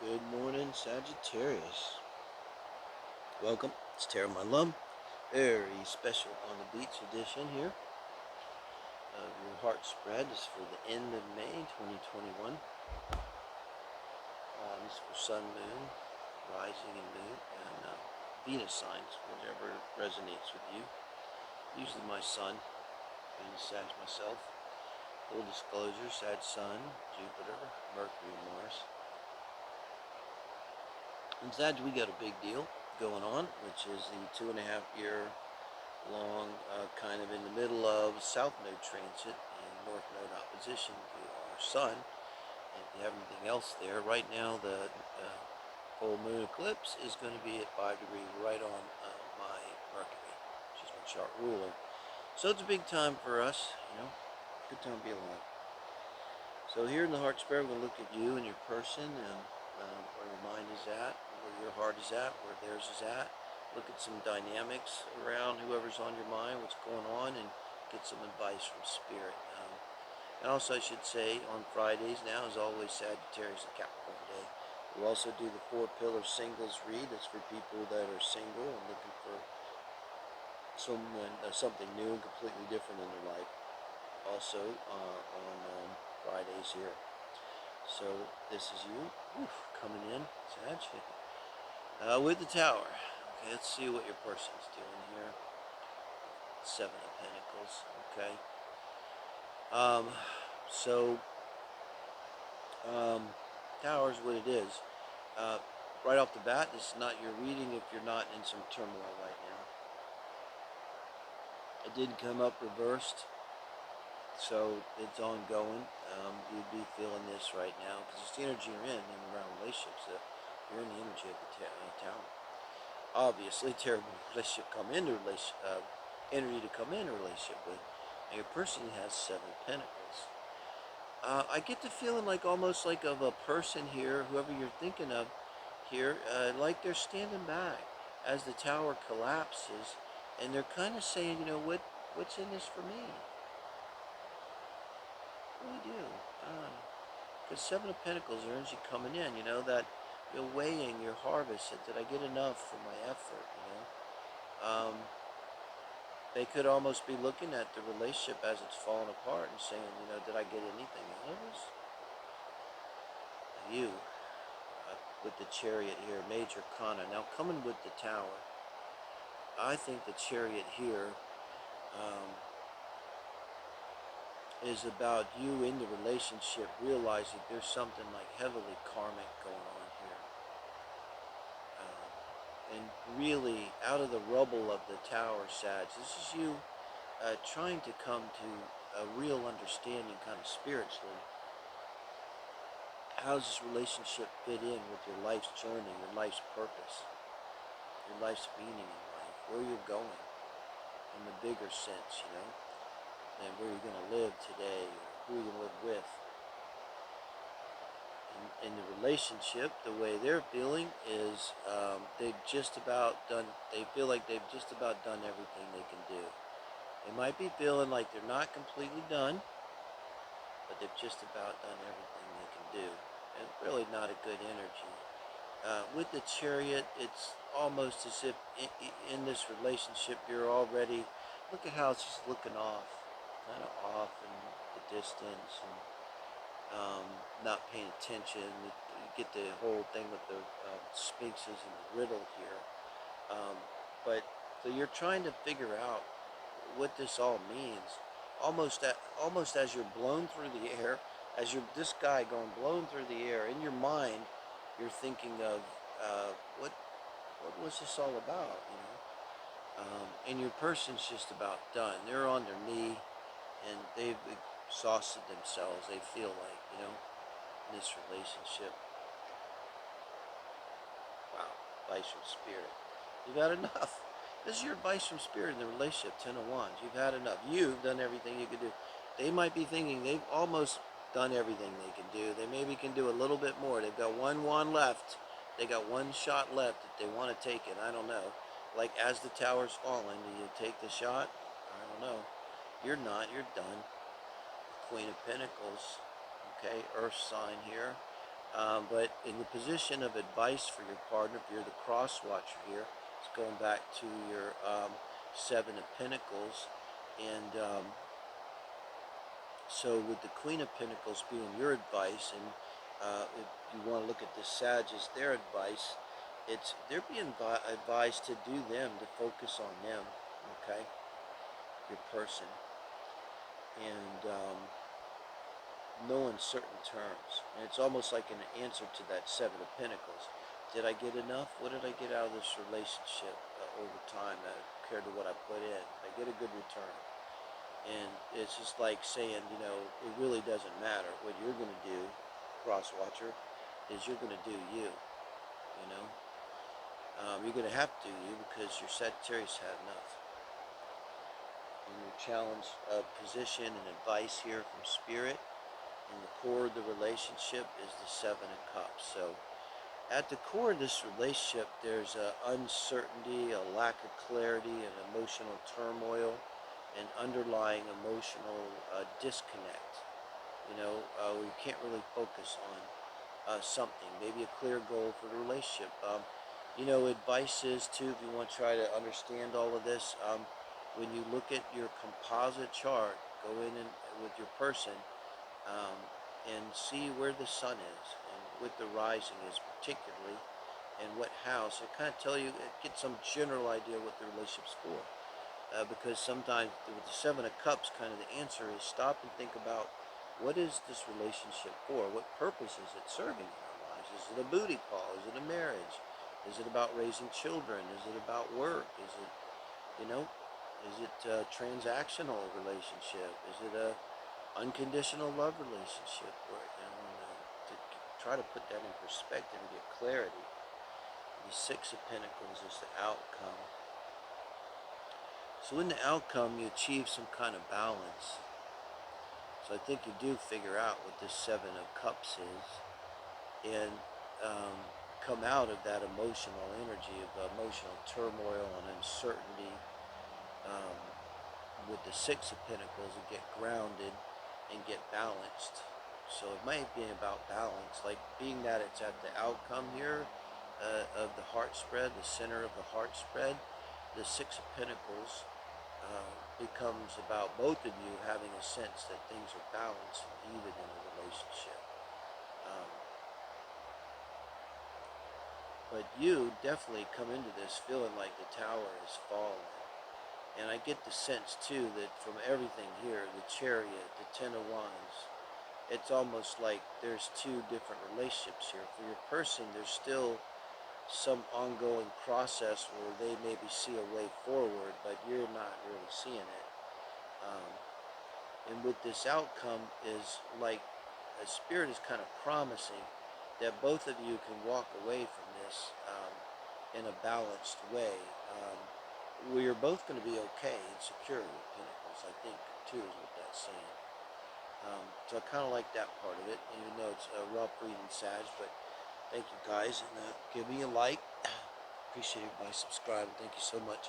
Good morning, Sagittarius. Welcome. It's Tarot My Love. Very special on the beach edition here of your heart spread. This is for the end of May 2021. This is for Sun, Moon, Rising, and Moon, and Venus signs, whatever resonates with you. Usually my Sun, being Sag myself. Full disclosure: Sag Sun, Jupiter, Mercury, and Mars. In Sag, we got a big deal going on, which is the 2.5 year long, kind of in the middle of South Node transit and North Node opposition to our Sun. And if you have anything else there, right now the full moon eclipse is going to be at 5 degrees right on my Mercury, which is my chart ruler. So it's a big time for us, good time to be alive. So here in the heart square, we're going to look at you and your person and where your mind is at, where your heart is at, where theirs is at. Look at some dynamics around whoever's on your mind, what's going on, and get some advice from Spirit. And also, I should say, on Fridays now, as always, Sagittarius and Capricorn Day. We'll also do the 4-pillar singles read. That's for people that are single and looking for someone, something new and completely different in their life. Also on Fridays here. So this is you coming in, Sag, with the Tower. Okay, let's see what your person's doing here. 7 of Pentacles. Okay. Tower's what it is. Right off the bat, this is not your reading if you're not in some turmoil right now. It did come up reversed, so it's ongoing. You'd be feeling this right now because it's the energy you're in and around relationships. You're in the energy of the Tower. Obviously, terrible relationship energy to come in a relationship with. And your person has 7 Pentacles. I get the feeling like almost like of a person here, whoever you're thinking of here, like they're standing back as the Tower collapses, and they're kind of saying, what's in this for me? What do we do? Because 7 of Pentacles, energy coming in, that you're weighing your harvest. Did I get enough for my effort? They could almost be looking at the relationship as it's falling apart and saying, did I get anything out of this? You, with the Chariot here, Major Kana. Now coming with the Tower, I think the Chariot here is about you in the relationship realizing there's something like heavily karmic going on here. And really, out of the rubble of the Tower, Sag, this is you trying to come to a real understanding kind of spiritually. How does this relationship fit in with your life's journey, your life's purpose, your life's meaning in life, where you're going in the bigger sense, and where you're going to live today, or who you're going to live with. In the relationship, the way they're feeling is they've just about done, they feel like they've just about done everything they can do. They might be feeling like they're not completely done, but they've just about done everything they can do. And really not a good energy. With the Chariot, it's almost as if in this relationship you're already, look at how it's just looking off, kind of off in the distance, and not paying attention. You get the whole thing with the sphinxes and the riddle here. So you're trying to figure out what this all means. Almost as you're blown through the air, as you're this guy going blown through the air, in your mind, you're thinking of what was this all about, and your person's just about done. They're on their knee, and they've exhausted themselves. They feel like, in this relationship. Wow, advice from Spirit. You've had enough. This is your advice from Spirit in the relationship, 10 of Wands. You've had enough. You've done everything you could do. They might be thinking they've almost done everything they can do. They maybe can do a little bit more. They've got 1 wand left. They got 1 shot left if they want to take it. I don't know. Like as the Tower's falling, do you take the shot? I don't know. You're not. You're done. Queen of Pentacles. Okay, Earth sign here. But in the position of advice for your partner, if you're the cross watcher here, it's going back to your Seven of Pentacles. And so with the Queen of Pentacles being your advice, and if you want to look at the Sag as their advice, they're being advised to do them, to focus on them, okay, your person, and no uncertain terms. And it's almost like an answer to that Seven of Pentacles. Did I get enough? What did I get out of this relationship over time compared to what I put in? Did I get a good return? And it's just like saying, you know, it really doesn't matter. What you're going to do, cross watcher, is you're going to do you, you know. You're going to have to do you because your Sagittarius had enough. And your challenge position and advice here from Spirit in the core of the relationship is the Seven of Cups. So at the core of this relationship, there's uncertainty, a lack of clarity, an emotional turmoil, an underlying emotional disconnect. You know, we can't really focus on something, maybe a clear goal for the relationship. You know, advice is too, if you want to try to understand all of this, when you look at your composite chart, go in and, with your person, um, and see where the sun is and what the rising is particularly, and what house. It kind of tell you, get some general idea what the relationship's for. Because sometimes with the Seven of Cups, kind of the answer is stop and think about, what is this relationship for? What purpose is it serving in our lives? Is it a booty call? Is it a marriage? Is it about raising children? Is it about work? Is it, you know, is it a transactional relationship? Is it a unconditional love relationship? Or, you know, to try to put that in perspective and get clarity. The Six of Pentacles is the outcome. So in the outcome, you achieve some kind of balance. So I think you do figure out what this Seven of Cups is, and come out of that emotional energy of emotional turmoil and uncertainty um, with the Six of Pentacles, and get grounded and get balanced. So it might be about balance, like being that it's at the outcome here of the heart spread, the center of the heart spread, the Six of Pentacles becomes about both of you having a sense that things are balanced and even in a relationship. Um, but you definitely come into this feeling like the tower is falling. And I get the sense too that from everything here, the Chariot, the Ten of Wands, it's almost like there's two different relationships here. For your person, there's still some ongoing process where they maybe see a way forward, but you're not really seeing it. And with this outcome is like a Spirit is kind of promising that both of you can walk away from this in a balanced way, where you're both going to be okay and secure with Pentacles, I think, too, is what that's saying. So I kind of like that part of it, even though it's a rough reading, Sag, but thank you guys, and give me a like. Appreciate everybody subscribing. Thank you so much.